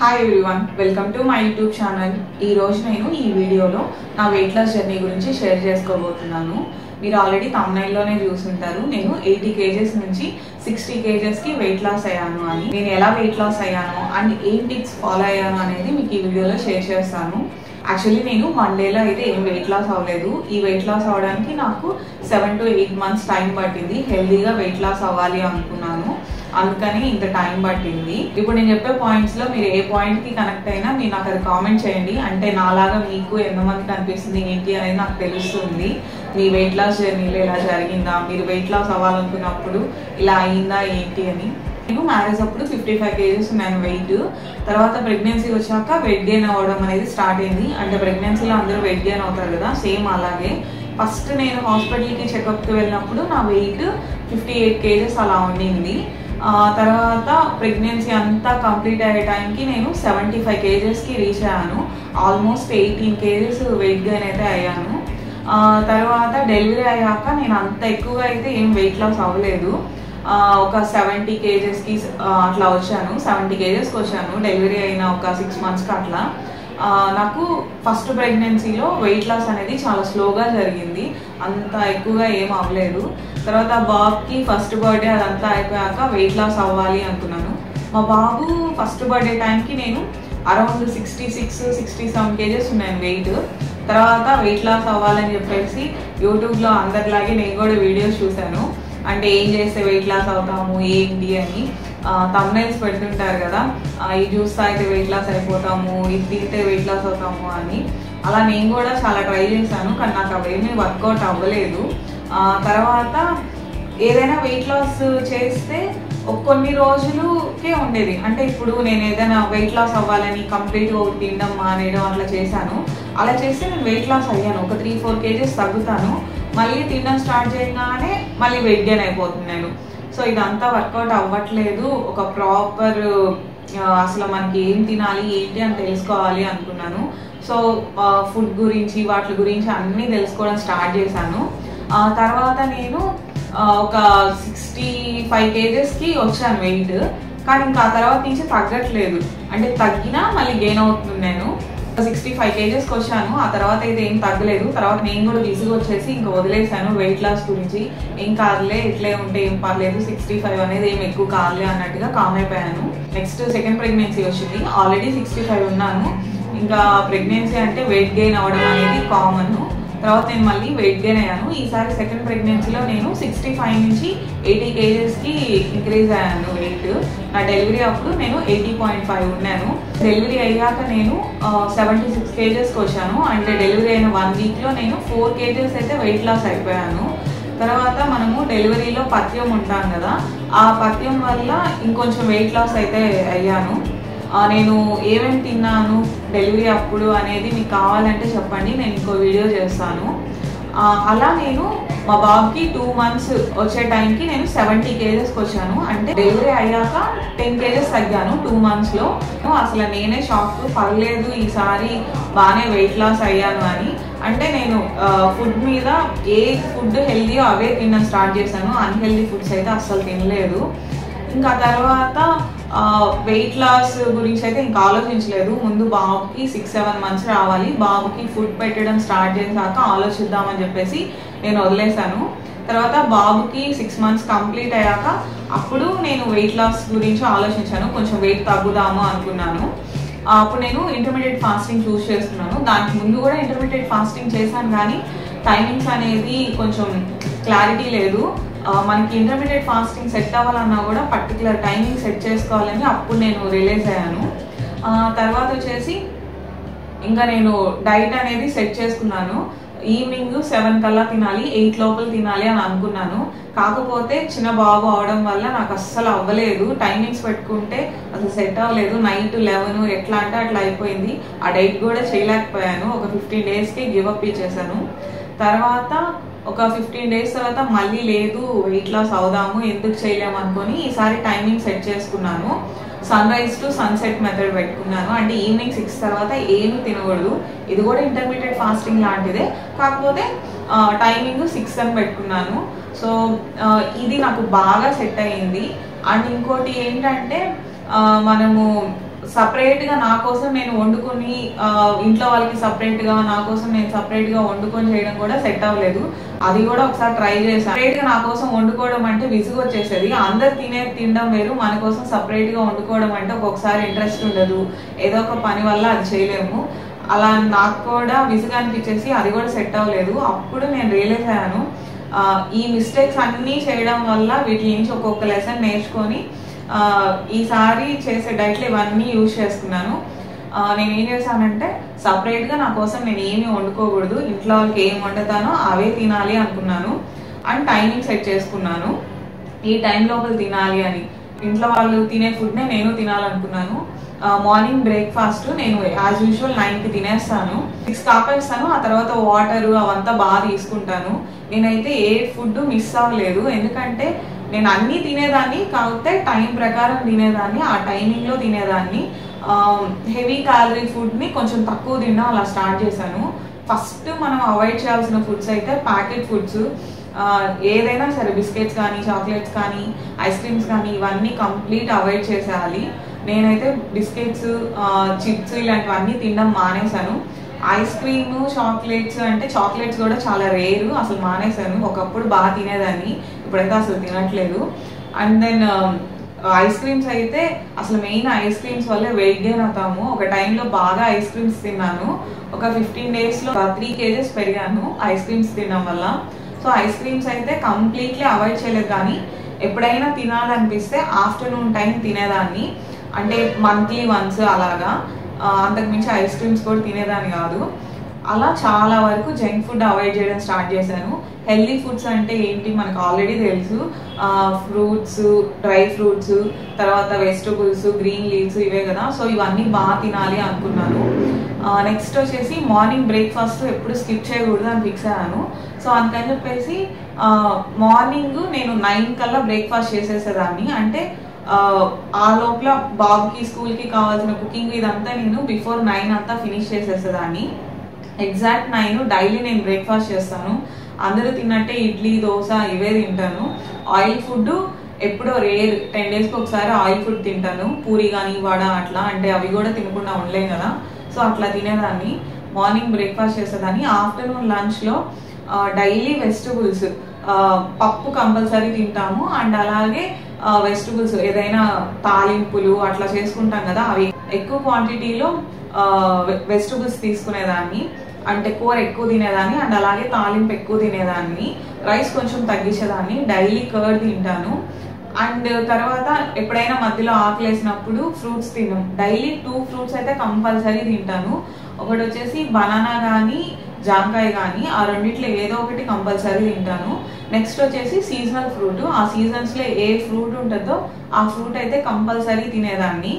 Hi everyone, welcome to my YouTube channel. ఈరోజు నేను ఈ వీడియోలో నా వెయిట్ లాస్ జర్నీ గురించి షేర్ చేసుకోబోతున్నాను. మీరు ఆల్రెడీ థంబ్నెయిల్లోనే చూసుంటారు, నేను 80 kgs నుంచి 60 kgsకి వెయిట్ లాస్ అయ్యాను అని. నేను ఎలా వెయిట్ లాస్ అయ్యాను అండ్ ఏం టిప్స్ ఫాలో అయ్యాను అనేది మీకు ఈ వీడియోలో షేర్ చేస్తాను. యాక్చువల్లీ నేను 1 డేలో అయితే ఏం వెయిట్ లాస్ అవ్వలేదు. ఈ వెయిట్ లాస్ అవ్వడానికి నాకు 7 to 8 months టైం పట్టింది. హెల్దీగా వెయిట్ లాస్ అవ్వాలి అనుకున్నాను, అందుకని ఇంత టైం పట్టింది. ఇప్పుడు నేను చెప్పే పాయింట్స్ లో మీరు ఏ పాయింట్ కి కనెక్ట్ అయినా మీరు నాకు అది కామెంట్ చేయండి. అంటే నాలాగా మీకు ఎంతమందికి అనిపిస్తుంది ఏంటి అనేది నాకు తెలుస్తుంది. మీ వెయిట్ లాస్ జర్నీలో ఇలా జరిగిందా, మీరు వెయిట్ లాస్ అవ్వాలనుకున్నప్పుడు ఇలా అయిందా ఏంటి అని. నేను మ్యారేజ్ అప్పుడు 55 kgs ఉన్నాను వెయిట్. తర్వాత ప్రెగ్నెన్సీ వచ్చాక వెయిట్ గెయిన్ అవ్వడం అనేది స్టార్ట్ అయింది. అంటే ప్రెగ్నెన్సీలో అందరూ వెయిట్ గెయిన్ అవుతారు కదా, సేమ్ అలాగే. ఫస్ట్ నేను హాస్పిటల్కి చెకప్కి వెళ్ళినప్పుడు నా వెయిట్ 58 kgs అలా ఉండింది. తర్వాత ప్రెగ్నెన్సీ అంతా కంప్లీట్ అయ్యే టైంకి నేను 75 kgsకి రీచ్ అయ్యాను. ఆల్మోస్ట్ 18 kgs వెయిట్ గెయిన్ అయితే అయ్యాను. తర్వాత డెలివరీ అయ్యాక నేను అంత ఎక్కువగా అయితే ఏం వెయిట్ లాస్ అవ్వలేదు. ఒక 70 kgsకి అట్లా వచ్చాను. 70 kgsకి వచ్చాను డెలివరీ అయిన ఒక 6 monthsకి అట్లా. నాకు ఫస్ట్ ప్రెగ్నెన్సీలో వెయిట్ లాస్ అనేది చాలా స్లోగా జరిగింది, అంత ఎక్కువగా ఏం అవ్వలేదు. తర్వాత బాబుకి ఫస్ట్ బర్త్డే అదంతా అయిపోయాక వెయిట్ లాస్ అవ్వాలి అనుకున్నాను. మా బాబు ఫస్ట్ బర్త్డే టైంకి నేను అరౌండ్ 66-67 kgs ఉన్నాను వెయిట్. తర్వాత వెయిట్ లాస్ అవ్వాలని చెప్పేసి యూట్యూబ్లో అందరిలాగే నేను కూడా వీడియోస్ చూశాను. అంటే ఏం చేస్తే వెయిట్ లాస్ అవుతాము ఏంటి అని థంబ్నెయిల్స్ పెడుతుంటారు కదా, ఇది చూస్తా అయితే వెయిట్ లాస్ అయిపోతాము, ఇది తింటే వెయిట్ లాస్ అవుతాము అని. అలా నేను కూడా చాలా ట్రై చేశాను, కానీ నాకు అవేమీ వర్కౌట్ అవ్వలేదు. తర్వాత ఏదైనా వెయిట్ లాస్ చేస్తే కొన్ని రోజులకే ఉండేది. అంటే ఇప్పుడు నేను ఏదైనా వెయిట్ లాస్ అవ్వాలని కంప్లీట్గా తినడం మానేయడం అట్లా చేశాను. అలా చేస్తే నేను వెయిట్ లాస్ అయ్యాను. ఒక 3-4 kgs తగ్గుతాను, మళ్ళీ తినడం స్టార్ట్ చేయగానే మళ్ళీ వెయిట్ గెయిన్ అయిపోతున్నాను. సో ఇదంతా వర్కౌట్ అవ్వట్లేదు. ఒక ప్రాపర్ అసలు మనకి ఏం తినాలి ఏంటి అని తెలుసుకోవాలి అనుకున్నాను. సో ఫుడ్ గురించి వాటి గురించి అన్నీ తెలుసుకోవడం స్టార్ట్ చేశాను. తర్వాత నేను ఒక 65 kgsకి వచ్చాను వెయిట్. కానీ ఇంకా ఆ తర్వాత నుంచి తగ్గట్లేదు, అంటే తగ్గినా మళ్ళీ గెయిన్ అవుతుంది. నేను 65 kgsకి వచ్చాను, ఆ తర్వాత అయితే ఏం తగ్గలేదు. తర్వాత నేను కూడా విసుగు వచ్చేసి ఇంకా వదిలేసాను వెయిట్ లాస్ గురించి. ఏం కాదులే, ఇట్లే ఉంటే ఏం పర్లేదు, 65 అనేది ఏం ఎక్కువ కాదులే అన్నట్టుగా కామ్ అయిపోయాను. నెక్స్ట్ సెకండ్ ప్రెగ్నెన్సీ వచ్చింది. ఆల్రెడీ 65 ఉన్నాను. ఇంకా ప్రెగ్నెన్సీ అంటే వెయిట్ గెయిన్ అవ్వడం అనేది కామన్. తర్వాత నేను మళ్ళీ వెయిట్ గెయిన్ అయ్యాను. ఈసారి సెకండ్ ప్రెగ్నెన్సీలో నేను 65 నుంచి 80 kgsకి ఇంక్రీజ్ అయ్యాను వెయిట్. నా డెలివరీ అప్పుడు నేను 80.5 ఉన్నాను. డెలివరీ అయ్యాక నేను 76 kgsకి వచ్చాను. అంటే డెలివరీ అయిన 1 వీక్లో నేను 4 kgs అయితే వెయిట్ లాస్ అయిపోయాను. తర్వాత మనము డెలివరీలో పథ్యం ఉంటాం కదా, ఆ పథ్యం వల్ల ఇంకొంచెం వెయిట్ లాస్ అయితే అయ్యాను. నేను ఏమేమి తిన్నాను డెలివరీ అప్పుడు అనేది మీకు కావాలంటే చెప్పండి, నేను ఇంకో వీడియో చేస్తాను. అలా నేను మా బాబుకి 2 months వచ్చే టైంకి నేను 70 kgsకి వచ్చాను. అంటే డెలివరీ అయ్యాక 10 kgs తగ్గాను 2 monthsలో. అసలు నేనే షాక్, పర్లేదు ఈసారి బాగానే వెయిట్ లాస్ అయ్యాను అని. అంటే నేను ఫుడ్ మీద ఏ ఫుడ్ హెల్దీయో అవే తినడం స్టార్ట్ చేశాను. అన్హెల్దీ ఫుడ్స్ అయితే అస్సలు తినలేదు. ఇంకా తర్వాత వెయిట్ లాస్ గురించి అయితే ఇంకా ఆలోచించలేదు. ముందు బాబుకి 6-7 months రావాలి, బాబుకి ఫుడ్ పెట్టడం స్టార్ట్ చేశాక ఆలోచిద్దామని చెప్పేసి నేను వదిలేశాను. తర్వాత బాబుకి 6 months కంప్లీట్ అయ్యాక అప్పుడు నేను వెయిట్ లాస్ గురించి ఆలోచించాను, కొంచెం వెయిట్ తగ్గుదాము అనుకున్నాను. అప్పుడు నేను ఇంటర్మీడియట్ ఫాస్టింగ్ చూస్ చేసుకున్నాను. దానికి ముందు కూడా ఇంటర్మీడియట్ ఫాస్టింగ్ చేశాను, కానీ టైమింగ్స్ అనేది కొంచెం క్లారిటీ లేదు. మనకి ఇంటర్మీడియట్ ఫాస్టింగ్ సెట్ అవ్వాలన్నా కూడా పర్టికులర్ టైమింగ్ సెట్ చేసుకోవాలని అప్పుడు నేను రిలీజ్ అయ్యాను. తర్వాత వచ్చేసి ఇంకా నేను డైట్ అనేది సెట్ చేసుకున్నాను. ఈవినింగ్ 7 కల్లా తినాలి, 8 లోపల తినాలి అని అనుకున్నాను. కాకపోతే చిన్న బాబు అవడం వల్ల నాకు అస్సలు అవ్వలేదు. టైమింగ్స్ పెట్టుకుంటే అసలు సెట్ అవ్వలేదు. నైట్ 11 ఎట్లా అంటే అట్లా అయిపోయింది. ఆ డైట్ కూడా చేయలేకపోయాను. ఒక 15 daysకి గివప్ ఇచ్చేసాను. తర్వాత ఒక 15 days తర్వాత మళ్ళీ లేదు వెయిట్ లాస్ అవుదాము, ఎందుకు చేయలేము అనుకొని ఈసారి టైమింగ్ సెట్ చేసుకున్నాను. సన్రైజ్ టు సన్సెట్ మెథడ్ పెట్టుకున్నాను. అంటే ఈవినింగ్ 6 తర్వాత ఏమి తినకూడదు. ఇది కూడా ఇంటర్మీడియట్ ఫాస్టింగ్ లాంటిదే, కాకపోతే టైమింగ్ 6 అని పెట్టుకున్నాను. సో ఇది నాకు బాగా సెట్ అయ్యింది. అండ్ ఇంకోటి ఏంటంటే మనము సపరేట్ గా నా కోసం నేను వండుకొని ఇంట్లో వాళ్ళకి సపరేట్ గా నా కోసం నేను సపరేట్ గా వండుకొని చేయడం కూడా సెట్ అవ్వలేదు. అది కూడా ఒకసారి ట్రై చేశాను. సపరేట్ గా నా కోసం వండుకోవడం అంటే విసుగు వచ్చేసేది. అందరు తినడం వేరు, మన కోసం సపరేట్ గా వండుకోవడం అంటే ఒక్కొక్కసారి ఇంట్రెస్ట్ ఉండదు, ఏదో ఒక పని వల్ల అది చేయలేము. అలా నాకు కూడా విసుగు అనిపించేసి అది కూడా సెట్ అవ్వలేదు. అప్పుడు నేను రియలైజ్ అయ్యాను, ఈ మిస్టేక్స్ అన్నీ చేయడం వల్ల వీటి నుంచి ఒక్కొక్క లెసన్ నేర్చుకొని ఈసారి చేసే డైట్లు ఇవన్నీ యూజ్ చేసుకున్నాను. నేను ఏం చేశానంటే సపరేట్గా నా కోసం నేను ఏమి వండుకోకూడదు, ఇంట్లో వాళ్ళకి ఏం వండుతానో అవే తినాలి అనుకున్నాను. అండ్ టైమింగ్ సెట్ చేసుకున్నాను, ఈ టైం లోపల తినాలి అని. ఇంట్లో వాళ్ళు తినే ఫుడ్నే నేను తినాలనుకున్నాను. మార్నింగ్ బ్రేక్ఫాస్ట్ నేను యాజ్ యూజువల్ 9కి తినేస్తాను, 6 కాపేస్తాను. ఆ తర్వాత వాటర్ అవంతా బాగా తీసుకుంటాను. నేనైతే ఏ ఫుడ్ మిస్ అవ్వలేదు, ఎందుకంటే నేను అన్నీ తినేదాన్ని, కాకపోతే టైం ప్రకారం తినేదాన్ని, ఆ టైమింగ్లో తినేదాన్ని. హెవీ క్యాలరీ ఫుడ్ని కొంచెం తక్కువ తిన్నా అలా స్టార్ట్ చేశాను. ఫస్ట్ మనం అవాయిడ్ చేయాల్సిన ఫుడ్స్ అయితే ప్యాకెట్ ఫుడ్స్, ఏదైనా సరే బిస్కెట్స్ కానీ చాక్లెట్స్ కానీ ఐస్ క్రీమ్స్ కానీ ఇవన్నీ కంప్లీట్ అవాయిడ్ చేసేయాలి. నేనైతే బిస్కెట్స్ చిప్స్ ఇలాంటివన్నీ తినడం మానేశాను. ఐస్ క్రీమ్ చాక్లెట్స్ అంటే చాక్లెట్స్ కూడా చాలా రేరు, అసలు మానేశాను. ఒకప్పుడు బాగా తినేదాన్ని, ఇప్పుడైతే అసలు తినట్లేదు. అండ్ దెన్ ఐస్ క్రీమ్స్ అయితే అసలు మెయిన్ ఐస్ క్రీమ్స్ వల్ల వెయిట్ గెయిన్ అవుతాము. ఒక టైంలో బాగా ఐస్ క్రీమ్స్ తిన్నాను, ఒక 15 డేస్లో 3 kgs పెరిగాను ఐస్ క్రీమ్స్ తినడం వల్ల. సో ఐస్ క్రీమ్స్ అయితే కంప్లీట్లీ అవాయిడ్ చేయలేదు, కానీ ఎప్పుడైనా తినాలనిపిస్తే ఆఫ్టర్నూన్ టైం తినేదాన్ని, అంటే మంత్లీ వన్స్ అలాగా. అంతకుమించి ఐస్ క్రీమ్స్ కూడా తినేదాన్ని కాదు. అలా చాలా వరకు జంక్ ఫుడ్ అవాయిడ్ చేయడం స్టార్ట్ చేశాను. హెల్దీ ఫుడ్స్ అంటే ఏంటి మనకు ఆల్రెడీ తెలుసు, ఫ్రూట్స్, డ్రై ఫ్రూట్స్, తర్వాత వెజిటబుల్స్, గ్రీన్ లీవ్స్ ఇవే కదా. సో ఇవన్నీ బాగా తినాలి అనుకున్నాను. నెక్స్ట్ వచ్చేసి మార్నింగ్ బ్రేక్ఫాస్ట్ ఎప్పుడు స్కిప్ చేయకూడదు అని ఫిక్స్ అయ్యాను. సో అందుకని చెప్పేసి మార్నింగ్ నేను 9 కల్లా బ్రేక్ఫాస్ట్ చేసేసేదాన్ని. అంటే ఆ లోపల బాబుకి స్కూల్కి కావాల్సిన కుకింగ్ ఇదంతా నేను బిఫోర్ 9 అంతా ఫినిష్ చేసేసేదాన్ని. ఎగ్జాక్ట్ 9 డైలీ నేను బ్రేక్ఫాస్ట్ చేస్తాను. అందరూ తిన్నట్టే ఇడ్లీ, దోశ ఇవే తింటాను. ఆయిల్ ఫుడ్ ఎప్పుడో రేర్, 10 డేస్కి ఒకసారి ఆయిల్ ఫుడ్ తింటాను, పూరి కానీ వడ అట్లా. అంటే అవి కూడా తినకుండా ఉండలేం కదా, సో అట్లా తినేదాన్ని. మార్నింగ్ బ్రేక్ఫాస్ట్ చేసేదాన్ని. ఆఫ్టర్నూన్ లంచ్లో డైలీ వెజిటబుల్స్, పప్పు కంపల్సరీ తింటాము. అండ్ అలాగే వెజిటబుల్స్ ఏదైనా తాలింపులు అట్లా చేసుకుంటాం కదా, అవి ఎక్కువ క్వాంటిటీలో వెజిటబుల్స్ తీసుకునేదాన్ని. అంటే కూర ఎక్కువ తినేదాన్ని, అండ్ అలాగే తాలింపు ఎక్కువ తినేదాన్ని. రైస్ కొంచెం తగ్గించేదాన్ని. డైలీ కర్డ్ తింటాను. అండ్ తర్వాత ఎప్పుడైనా మధ్యలో ఆకలేసినప్పుడు ఫ్రూట్స్ తిన్నాం. డైలీ 2 ఫ్రూట్స్ అయితే కంపల్సరీ తింటాను. ఒకటి వచ్చేసి బనానా కానీ జామకాయ కానీ, ఆ రెండిట్లో ఏదో ఒకటి కంపల్సరీ తింటాను. నెక్స్ట్ వచ్చేసి సీజనల్ ఫ్రూట్, ఆ సీజన్స్లో ఏ ఫ్రూట్ ఉంటుందో ఆ ఫ్రూట్ అయితే కంపల్సరీ తినేదాన్ని.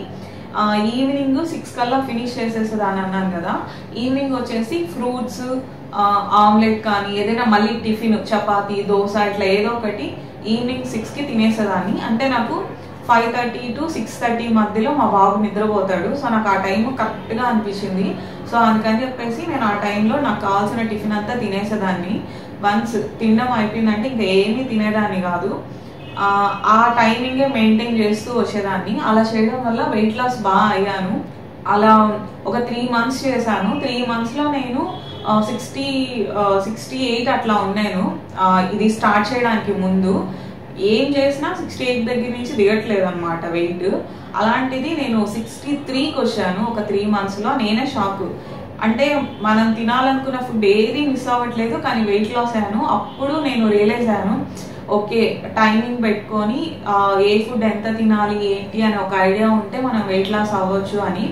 ఈవినింగ్ 6 కల్లా ఫినిష్ చేసేసేదాన్ని అన్నాను కదా. ఈవినింగ్ వచ్చేసి ఫ్రూట్స్, ఆమ్లెట్ కానీ ఏదైనా మళ్ళీ టిఫిన్, చపాతీ, దోశ ఇట్లా ఏదో ఒకటి ఈవినింగ్ 6కి తినేసేదాన్ని. అంటే నాకు 5:30 to 6:30 మధ్యలో మా బాబు నిద్రపోతాడు. సో నాకు ఆ టైం కరెక్ట్గా అనిపించింది. సో అందుకని చెప్పేసి నేను ఆ టైంలో నాకు కావాల్సిన టిఫిన్ అంతా తినేసేదాన్ని. వన్స్ తినడం అయిపోయిందంటే ఇంకా ఏమీ తినేదాన్ని కాదు. ఆ టైమింగే మెయింటైన్ చేస్తూ వచ్చేదాన్ని. అలా చేయడం వల్ల వెయిట్ లాస్ బాగా అయ్యాను. అలా ఒక 3 months చేశాను. 3 monthsలో నేను 68 అట్లా ఉన్నాను. ఇది స్టార్ట్ చేయడానికి ముందు ఏం చేసినా 68 దగ్గర నుంచి దిగట్లేదు అనమాట వెయిట్. అలాంటిది నేను 63కి వచ్చాను ఒక 3 monthsలో. నేనే షాక్. అంటే మనం తినాలనుకున్న ఫుడ్ ఏది మిస్ అవ్వట్లేదు, కానీ వెయిట్ లాస్ అయ్యాను. అప్పుడు నేను రియలైజ్ అయ్యాను, ఓకే టైమింగ్ పెట్టుకొని ఏ ఫుడ్ ఎంత తినాలి ఏంటి అని ఒక ఐడియా ఉంటే మనం వెయిట్ లాస్ అవ్వచ్చు అని.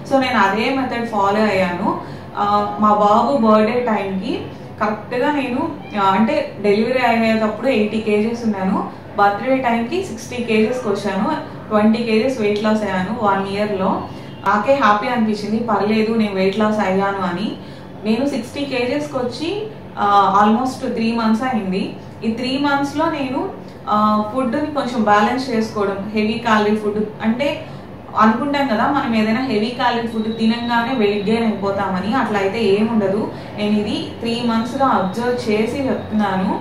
సో నేను అదే మెథడ్ ఫాలో అయ్యాను. మా బాబు బర్త్డే టైంకి కరెక్ట్గా నేను అంటే డెలివరీ అయ్యేటప్పుడు 80 kgs ఉన్నాను. బర్త్డే టైంకి 60 kgsకి వచ్చాను. 20 kgs వెయిట్ లాస్ అయ్యాను 1 yearలో. నాకే హ్యాపీ అనిపించింది, పర్లేదు నేను వెయిట్ లాస్ అయ్యాను అని. నేను 60 kgsకి వచ్చి ఆల్మోస్ట్ 3 months అయింది. ఈ 3 monthsలో నేను ఫుడ్ని కొంచెం బ్యాలెన్స్ చేసుకోవడం, హెవీ క్యాలరీ ఫుడ్ అంటే అనుకుంటాం కదా మనం ఏదైనా హెవీ క్యాలరీ ఫుడ్ తినంగానే వెయిట్ గెయిన్ అయిపోతామని, అట్లా అయితే ఏముండదు. నేను ఇది 3 monthsగా అబ్జర్వ్ చేసి చెప్తున్నాను.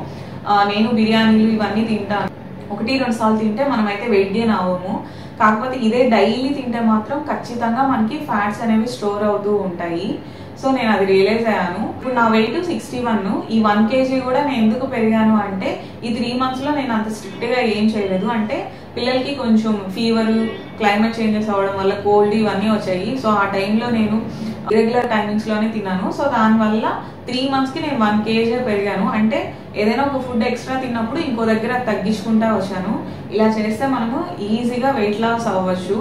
నేను బిర్యానీలు ఇవన్నీ తింటాను, 1-2 సార్లు తింటే మనం అయితే వెయిట్ గెయిన్ అవ్వము. కాకపోతే ఇదే డైలీ తింటే మాత్రం ఖచ్చితంగా మనకి ఫ్యాట్స్ అనేవి స్టోర్ అవుతూ ఉంటాయి. సో నేను అది రియలైజ్ అయ్యాను. ఇప్పుడు నా వెయిట్ 61. ఈ 1 kg కూడా నేను ఎందుకు పెరిగాను అంటే ఈ 3 months లో నేను అంత స్ట్రిక్ట్ గా ఏం చేయలేదు. అంటే పిల్లలకి కొంచెం ఫీవర్, క్లైమేట్ చేంజెస్ అవ్వడం వల్ల కోల్డ్ ఇవన్నీ వచ్చాయి. సో ఆ టైంలో నేను రెగ్యులర్ టైమింగ్స్ లోనే తిన్నాను. సో దానివల్ల 3 months కి నేను 1 kg పెరిగాను. అంటే ఏదైనా ఒక ఫుడ్ ఎక్స్ట్రా తిన్నప్పుడు ఇంకో దగ్గర తగ్గించుకుంటా వచ్చాను. ఇలా చేస్తే మనము ఈజీగా వెయిట్ లాస్ అవ్వచ్చు.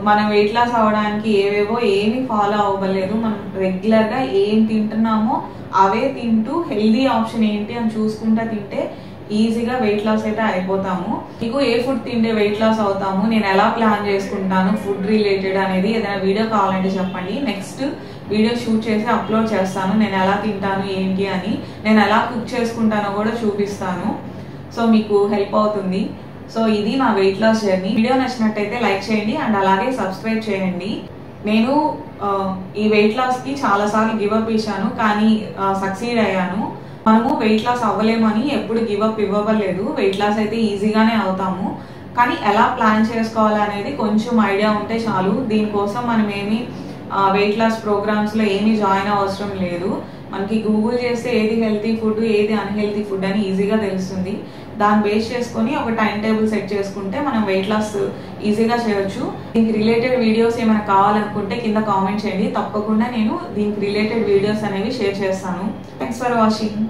మనం వెయిట్ లాస్ అవ్వడానికి ఏవేవో ఏమి ఫాలో అవ్వలేదు. మనం రెగ్యులర్ గా ఏం తింటున్నామో అవే తింటూ హెల్దీ ఆప్షన్ ఏంటి అని చూసుకుంటా తింటే ఈజీగా వెయిట్ లాస్ అయితే అయిపోతాము. మీకు ఏ ఫుడ్ తింటే వెయిట్ లాస్ అవుతాము, నేను ఎలా ప్లాన్ చేసుకుంటాను ఫుడ్ రిలేటెడ్ అనేది ఏదైనా వీడియో కావాలంటే చెప్పండి. నెక్స్ట్ వీడియో షూట్ చేసి అప్లోడ్ చేస్తాను. నేను ఎలా తింటాను ఏంటి అని, నేను ఎలా కుక్ చేసుకుంటానో కూడా చూపిస్తాను. సో మీకు హెల్ప్ అవుతుంది. సో ఇది నా వెయిట్ లాస్ జర్నీ. వీడియో నచ్చినట్టయితే లైక్ చేయండి అండ్ అలాగే సబ్స్క్రైబ్ చేయండి. నేను ఈ వెయిట్ లాస్ కి చాలా సార్లు గివప్ ఇచ్చాను, కానీ సక్సీడ్ అయ్యాను. మనము వెయిట్ లాస్ అవ్వలేమని ఎప్పుడు గివప్ ఇవ్వలేదు. వెయిట్ లాస్ అయితే ఈజీగానే అవుతాము, కానీ ఎలా ప్లాన్ చేసుకోవాలి అనేది కొంచెం ఐడియా ఉంటే చాలు. దీనికోసం మనం ఏమి వెయిట్ లాస్ ప్రోగ్రామ్స్ లో ఏమీ జాయిన్ అవసరం లేదు. మనకి గూగుల్ చేస్తే ఏది హెల్తీ ఫుడ్, ఏది అన్హెల్తీ ఫుడ్ అని ఈజీగా తెలుస్తుంది. దాన్ని బేస్ చేసుకొని ఒక టైం టేబుల్ సెట్ చేసుకుంటే మనం వెయిట్ లాస్ ఈజీగా చేయొచ్చు. దీనికి రిలేటెడ్ వీడియోస్ ఏమైనా కావాలనుకుంటే కింద కామెంట్ చేయండి. తప్పకుండా నేను దీనికి రిలేటెడ్ వీడియోస్ అనేవి షేర్ చేస్తాను. Thanks for watching.